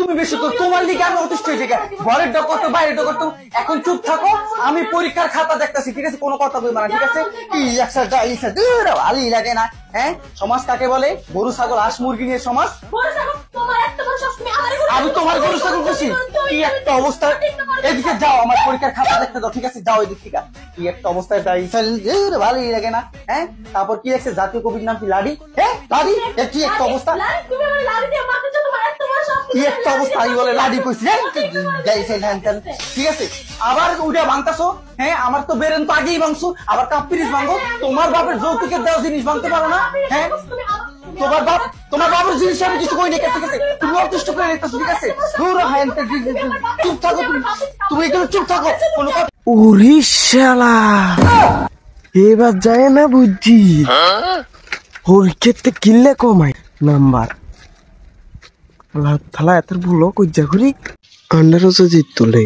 তুমি বেশি তোমার লিগে আমি অতিষ্ঠ হয়েছি। ঘরের ডকর তো বাইরের ডকর তো। এখন চুপ থাকো, আমি পরীক্ষার খাতা দেখতেছি, ঠিক আছে? কোনো কথা বলবো না, ঠিক আছে? কি ভালোই লাগে না। হ্যাঁ, সমাজ কাকে বলে? গরু ছাগল হাঁস মুরগি নিয়ে সমাজ। আমি তোমার গরু ছাগল বলছি? কি একটা অবস্থা। এদিকে যাও, আমার পরীক্ষার খাতা দেখতে দাও, ঠিক আছে? যাও এদিক থেকে। কি একটা অবস্থায় ভালোই লাগে না। হ্যাঁ, তারপর কি আছে? জাতীয় কবির নাম কি? লাডি। হ্যাঁ, লাডি। কি একটা অবস্থা, কি একটা অবস্থা। আমি বলে লাডি কইছি, ঠিক আছে? আবার উঠে ভাঙতাছো। হ্যাঁ, আমার তো বেরেন তো আগেই ভাঙছো, আবার কাপ পিরিচ ভাঙবো। তোমার বাপের যৌতুকের দেওয়া জিনিস ভাঙতে পারো না? হ্যাঁ, তোমার বাবার জিনিস আমি কিছু কই না, ঠিক আছে? তুমি অতুষ্ট করে নিতেছো, ঠিক আছে? চুপ থাকো, তুমি একটু চুপ থাকো। কোনো কথা। ওরে শালা, এবার যায় না বুঝছি। পরীক্ষাতে কিনলে কমাই নাম্বার। থালা এত ভুলো কইজা করি আন্ডারও জিত তোলে।